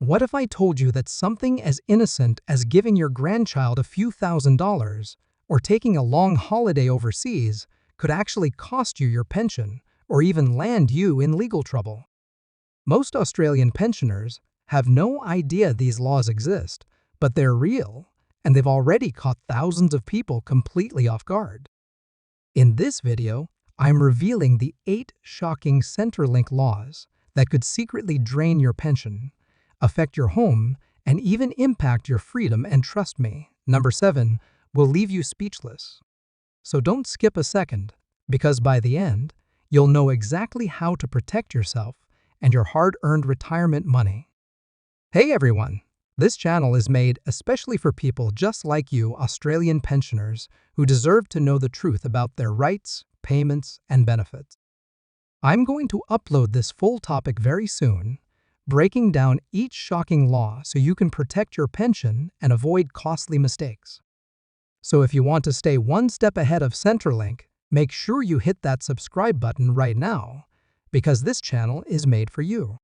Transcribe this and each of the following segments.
What if I told you that something as innocent as giving your grandchild a few $1,000s or taking a long holiday overseas could actually cost you your pension or even land you in legal trouble? Most Australian pensioners have no idea these laws exist, but they're real, and they've already caught thousands of people completely off guard. In this video, I'm revealing the 8 shocking Centrelink laws that could secretly drain your pension, affect your home, and even impact your freedom, and trust me, number 7 will leave you speechless. So don't skip a second, because by the end, you'll know exactly how to protect yourself and your hard-earned retirement money. Hey everyone! This channel is made especially for people just like you, Australian pensioners, who deserve to know the truth about their rights, payments, and benefits. I'm going to upload this full topic very soon, breaking down each shocking law so you can protect your pension and avoid costly mistakes. So if you want to stay one step ahead of Centrelink, make sure you hit that subscribe button right now, because this channel is made for you.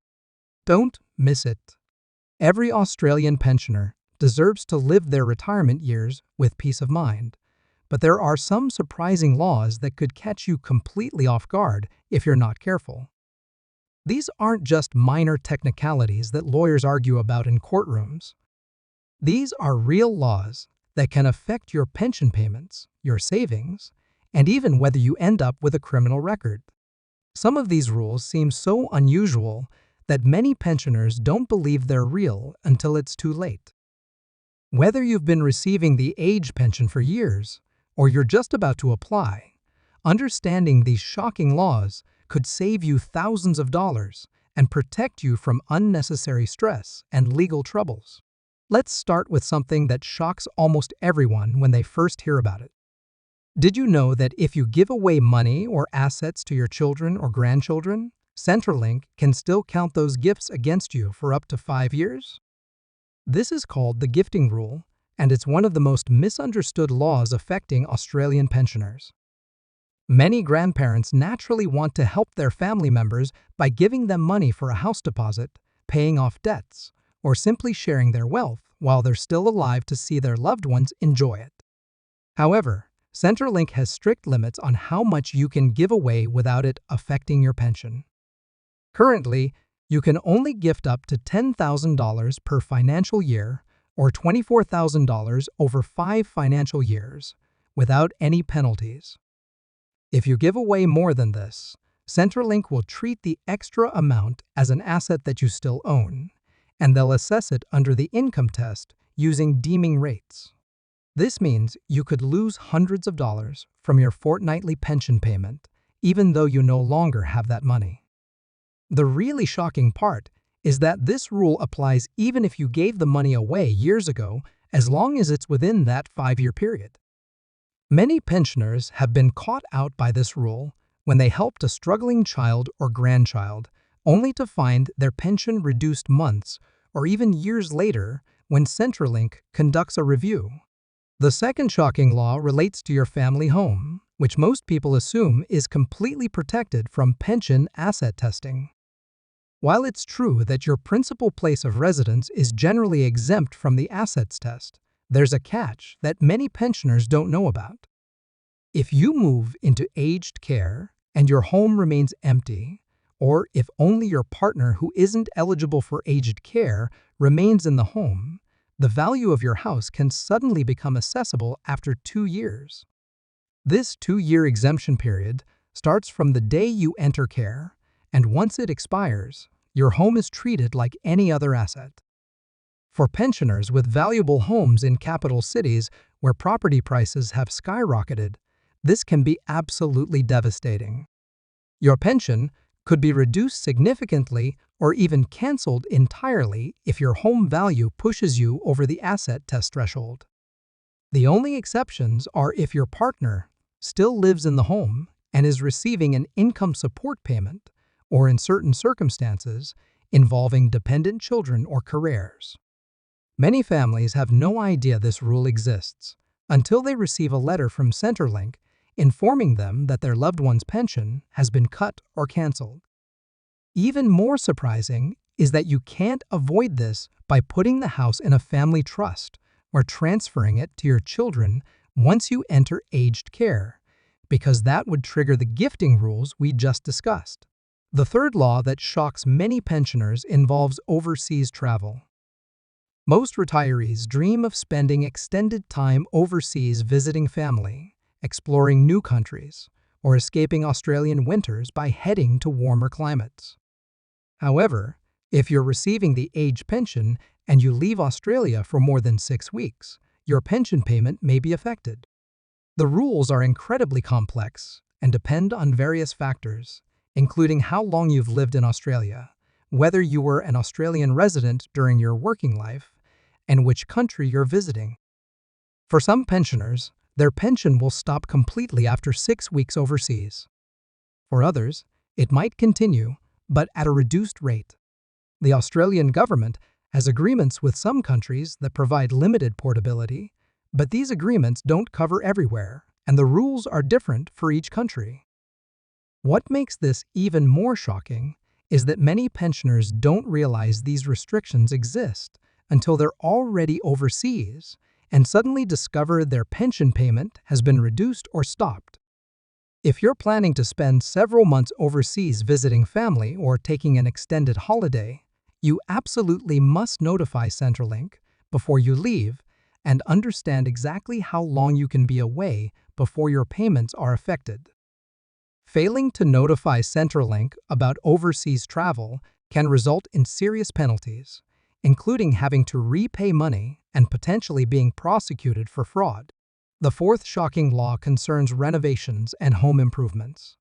Don't miss it. Every Australian pensioner deserves to live their retirement years with peace of mind, but there are some surprising laws that could catch you completely off guard if you're not careful. These aren't just minor technicalities that lawyers argue about in courtrooms. These are real laws that can affect your pension payments, your savings, and even whether you end up with a criminal record. Some of these rules seem so unusual that many pensioners don't believe they're real until it's too late. Whether you've been receiving the age pension for years or you're just about to apply, understanding these shocking laws could save you thousands of dollars and protect you from unnecessary stress and legal troubles. Let's start with something that shocks almost everyone when they first hear about it. Did you know that if you give away money or assets to your children or grandchildren, Centrelink can still count those gifts against you for up to 5 years? This is called the gifting rule, and it's one of the most misunderstood laws affecting Australian pensioners. Many grandparents naturally want to help their family members by giving them money for a house deposit, paying off debts, or simply sharing their wealth while they're still alive to see their loved ones enjoy it. However, Centrelink has strict limits on how much you can give away without it affecting your pension. Currently, you can only gift up to $10,000 per financial year or $24,000 over 5 financial years without any penalties. If you give away more than this, Centrelink will treat the extra amount as an asset that you still own, and they'll assess it under the income test using deeming rates. This means you could lose hundreds of dollars from your fortnightly pension payment, even though you no longer have that money. The really shocking part is that this rule applies even if you gave the money away years ago, as long as it's within that 5-year period. Many pensioners have been caught out by this rule when they helped a struggling child or grandchild, only to find their pension reduced months or even years later when Centrelink conducts a review. The second shocking law relates to your family home, which most people assume is completely protected from pension asset testing. While it's true that your principal place of residence is generally exempt from the assets test, there's a catch that many pensioners don't know about. If you move into aged care and your home remains empty, or if only your partner who isn't eligible for aged care remains in the home, the value of your house can suddenly become assessable after 2 years. This 2-year exemption period starts from the day you enter care, and once it expires, your home is treated like any other asset. For pensioners with valuable homes in capital cities where property prices have skyrocketed, this can be absolutely devastating. Your pension could be reduced significantly or even canceled entirely if your home value pushes you over the asset test threshold. The only exceptions are if your partner still lives in the home and is receiving an income support payment, or in certain circumstances involving dependent children or careers. Many families have no idea this rule exists until they receive a letter from Centrelink informing them that their loved one's pension has been cut or canceled. Even more surprising is that you can't avoid this by putting the house in a family trust or transferring it to your children once you enter aged care, because that would trigger the gifting rules we just discussed. The third law that shocks many pensioners involves overseas travel. Most retirees dream of spending extended time overseas visiting family, exploring new countries, or escaping Australian winters by heading to warmer climates. However, if you're receiving the age pension and you leave Australia for more than 6 weeks, your pension payment may be affected. The rules are incredibly complex and depend on various factors, including how long you've lived in Australia, whether you were an Australian resident during your working life, and which country you're visiting. For some pensioners, their pension will stop completely after 6 weeks overseas. For others, it might continue, but at a reduced rate. The Australian government has agreements with some countries that provide limited portability, but these agreements don't cover everywhere, and the rules are different for each country. What makes this even more shocking is that many pensioners don't realize these restrictions exist until they're already overseas and suddenly discover their pension payment has been reduced or stopped. If you're planning to spend several months overseas visiting family or taking an extended holiday, you absolutely must notify Centrelink before you leave and understand exactly how long you can be away before your payments are affected. Failing to notify Centrelink about overseas travel can result in serious penalties, including having to repay money and potentially being prosecuted for fraud. The fourth shocking law concerns renovations and home improvements.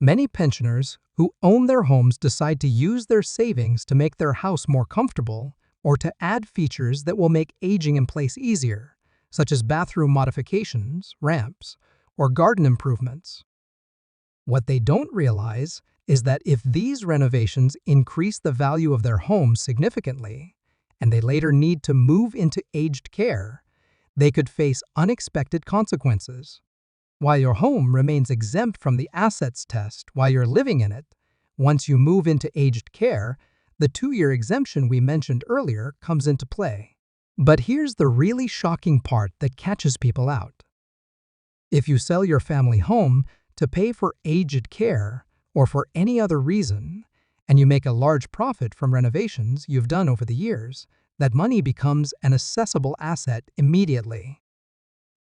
Many pensioners who own their homes decide to use their savings to make their house more comfortable or to add features that will make aging in place easier, such as bathroom modifications, ramps, or garden improvements. What they don't realize is that if these renovations increase the value of their home significantly, and they later need to move into aged care, they could face unexpected consequences. While your home remains exempt from the assets test while you're living in it, once you move into aged care, the 2-year exemption we mentioned earlier comes into play. But here's the really shocking part that catches people out. If you sell your family home to pay for aged care or for any other reason, and you make a large profit from renovations you've done over the years, that money becomes an assessable asset immediately.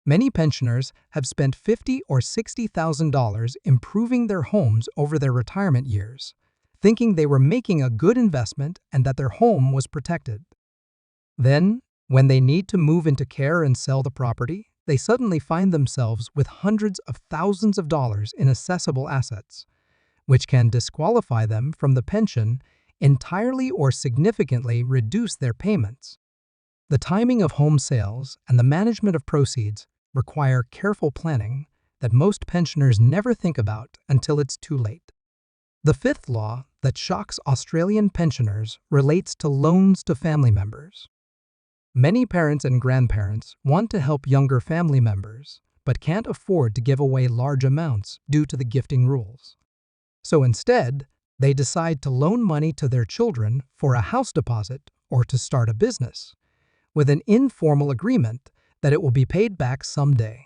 Many pensioners have spent $50,000 or $60,000 improving their homes over their retirement years, thinking they were making a good investment and that their home was protected. Then, when they need to move into care and sell the property, they suddenly find themselves with hundreds of thousands of dollars in assessable assets, which can disqualify them from the pension, entirely or significantly reduce their payments. The timing of home sales and the management of proceeds require careful planning that most pensioners never think about until it's too late. The fifth law that shocks Australian pensioners relates to loans to family members. Many parents and grandparents want to help younger family members, but can't afford to give away large amounts due to the gifting rules. So instead, they decide to loan money to their children for a house deposit or to start a business, with an informal agreement that it will be paid back someday.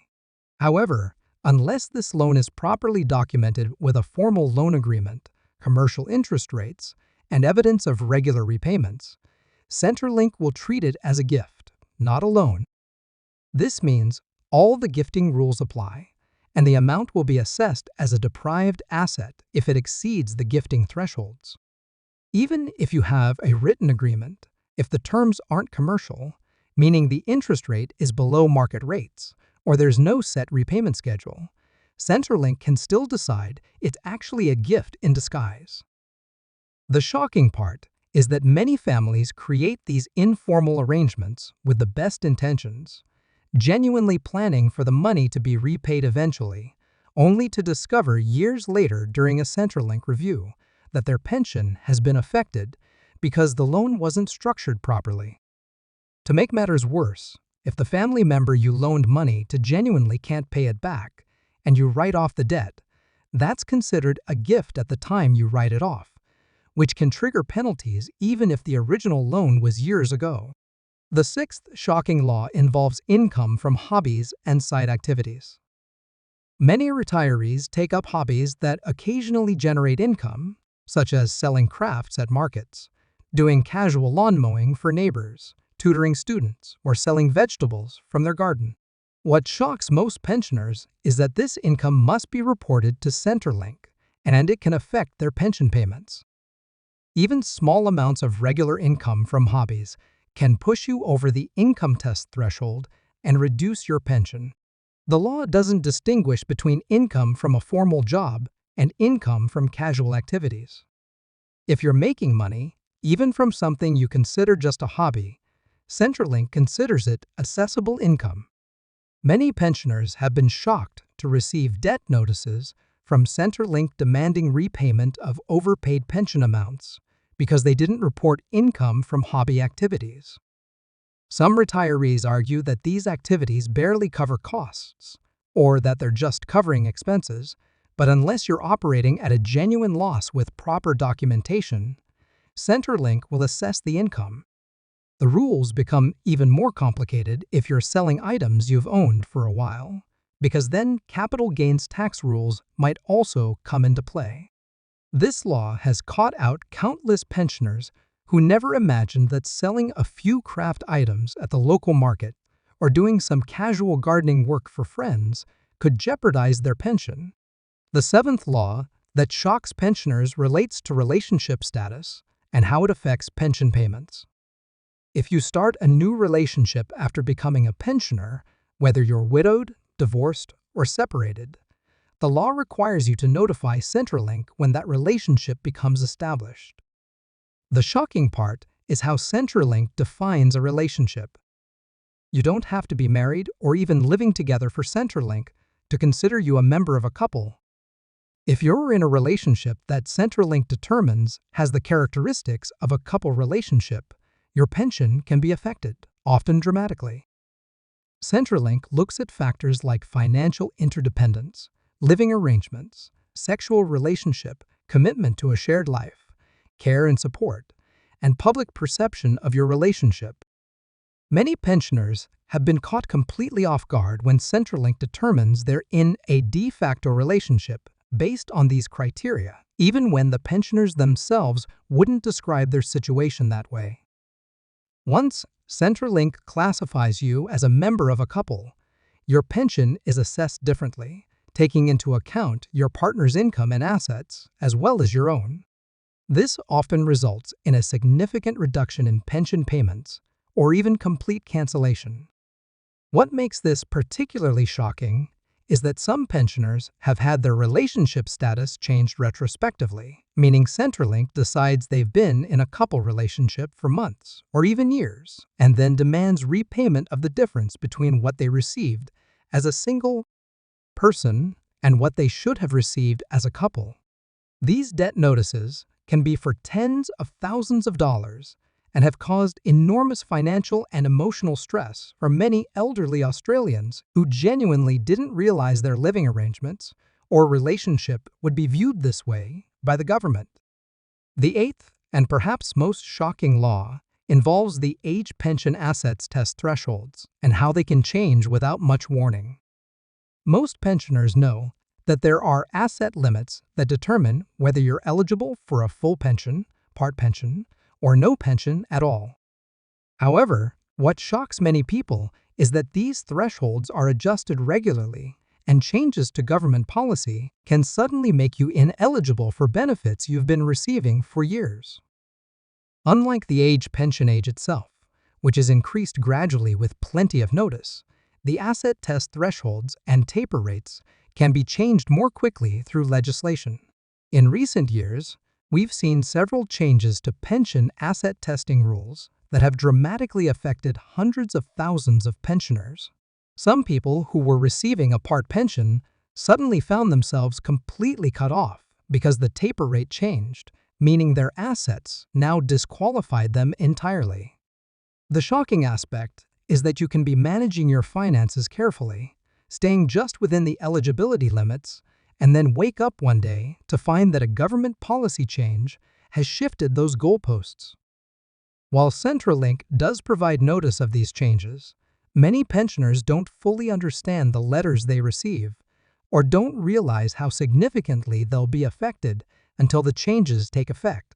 However, unless this loan is properly documented with a formal loan agreement, commercial interest rates, and evidence of regular repayments, Centrelink will treat it as a gift, not a loan. This means all the gifting rules apply, and the amount will be assessed as a deprived asset if it exceeds the gifting thresholds. Even if you have a written agreement, if the terms aren't commercial, meaning the interest rate is below market rates, or there's no set repayment schedule, Centrelink can still decide it's actually a gift in disguise. The shocking part is that many families create these informal arrangements with the best intentions, genuinely planning for the money to be repaid eventually, only to discover years later during a Centrelink review that their pension has been affected because the loan wasn't structured properly. To make matters worse, if the family member you loaned money to genuinely can't pay it back, and you write off the debt, that's considered a gift at the time you write it off, which can trigger penalties even if the original loan was years ago. The sixth shocking law involves income from hobbies and side activities. Many retirees take up hobbies that occasionally generate income, such as selling crafts at markets, doing casual lawn mowing for neighbors, tutoring students, or selling vegetables from their garden. What shocks most pensioners is that this income must be reported to Centrelink, and it can affect their pension payments. Even small amounts of regular income from hobbies can push you over the income test threshold and reduce your pension. The law doesn't distinguish between income from a formal job and income from casual activities. If you're making money, even from something you consider just a hobby, Centrelink considers it assessable income. Many pensioners have been shocked to receive debt notices from Centrelink demanding repayment of overpaid pension amounts because they didn't report income from hobby activities. Some retirees argue that these activities barely cover costs, or that they're just covering expenses, but unless you're operating at a genuine loss with proper documentation, Centrelink will assess the income. The rules become even more complicated if you're selling items you've owned for a while, because then capital gains tax rules might also come into play. This law has caught out countless pensioners who never imagined that selling a few craft items at the local market or doing some casual gardening work for friends could jeopardize their pension. The seventh law that shocks pensioners relates to relationship status and how it affects pension payments. If you start a new relationship after becoming a pensioner, whether you're widowed, divorced, or separated, the law requires you to notify Centrelink when that relationship becomes established. The shocking part is how Centrelink defines a relationship. You don't have to be married or even living together for Centrelink to consider you a member of a couple. If you're in a relationship that Centrelink determines has the characteristics of a couple relationship, your pension can be affected, often dramatically. Centrelink looks at factors like financial interdependence, living arrangements, sexual relationship, commitment to a shared life, care and support, and public perception of your relationship. Many pensioners have been caught completely off guard when Centrelink determines they're in a de facto relationship based on these criteria, even when the pensioners themselves wouldn't describe their situation that way. Once Centrelink classifies you as a member of a couple, your pension is assessed differently, taking into account your partner's income and assets as well as your own. This often results in a significant reduction in pension payments or even complete cancellation. What makes this particularly shocking is that some pensioners have had their relationship status changed retrospectively, meaning Centrelink decides they've been in a couple relationship for months or even years, and then demands repayment of the difference between what they received as a single person and what they should have received as a couple. These debt notices can be for tens of thousands of dollars and have caused enormous financial and emotional stress for many elderly Australians who genuinely didn't realize their living arrangements or relationship would be viewed this way by the government. The eighth, and perhaps most shocking law, involves the age pension assets test thresholds and how they can change without much warning. Most pensioners know that there are asset limits that determine whether you're eligible for a full pension, part pension, or no pension at all. However, what shocks many people is that these thresholds are adjusted regularly, and changes to government policy can suddenly make you ineligible for benefits you've been receiving for years. Unlike the age pension age itself, which is increased gradually with plenty of notice, the asset test thresholds and taper rates can be changed more quickly through legislation. In recent years, we've seen several changes to pension asset testing rules that have dramatically affected hundreds of thousands of pensioners. Some people who were receiving a part pension suddenly found themselves completely cut off because the taper rate changed, meaning their assets now disqualified them entirely. The shocking aspect is that you can be managing your finances carefully, staying just within the eligibility limits, and then wake up one day to find that a government policy change has shifted those goalposts. While Centrelink does provide notice of these changes, many pensioners don't fully understand the letters they receive or don't realize how significantly they'll be affected until the changes take effect.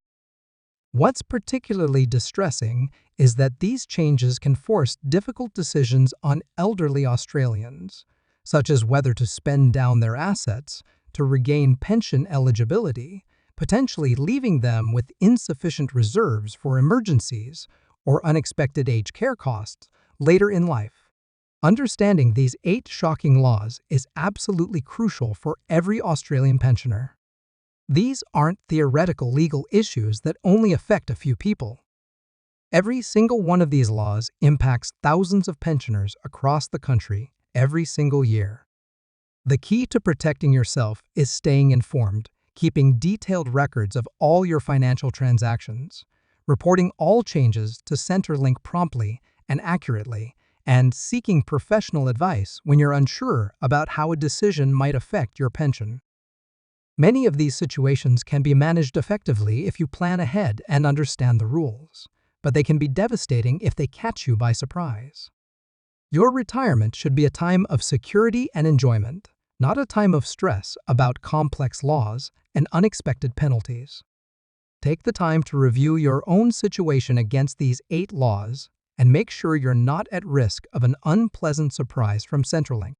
What's particularly distressing is that these changes can force difficult decisions on elderly Australians, such as whether to spend down their assets to regain pension eligibility, potentially leaving them with insufficient reserves for emergencies or unexpected aged care costs later in life. Understanding these 8 shocking laws is absolutely crucial for every Australian pensioner. These aren't theoretical legal issues that only affect a few people. Every single one of these laws impacts thousands of pensioners across the country every single year. The key to protecting yourself is staying informed, keeping detailed records of all your financial transactions, reporting all changes to Centrelink promptly and accurately, and seeking professional advice when you're unsure about how a decision might affect your pension. Many of these situations can be managed effectively if you plan ahead and understand the rules, but they can be devastating if they catch you by surprise. Your retirement should be a time of security and enjoyment, not a time of stress about complex laws and unexpected penalties. Take the time to review your own situation against these 8 laws and make sure you're not at risk of an unpleasant surprise from Centrelink.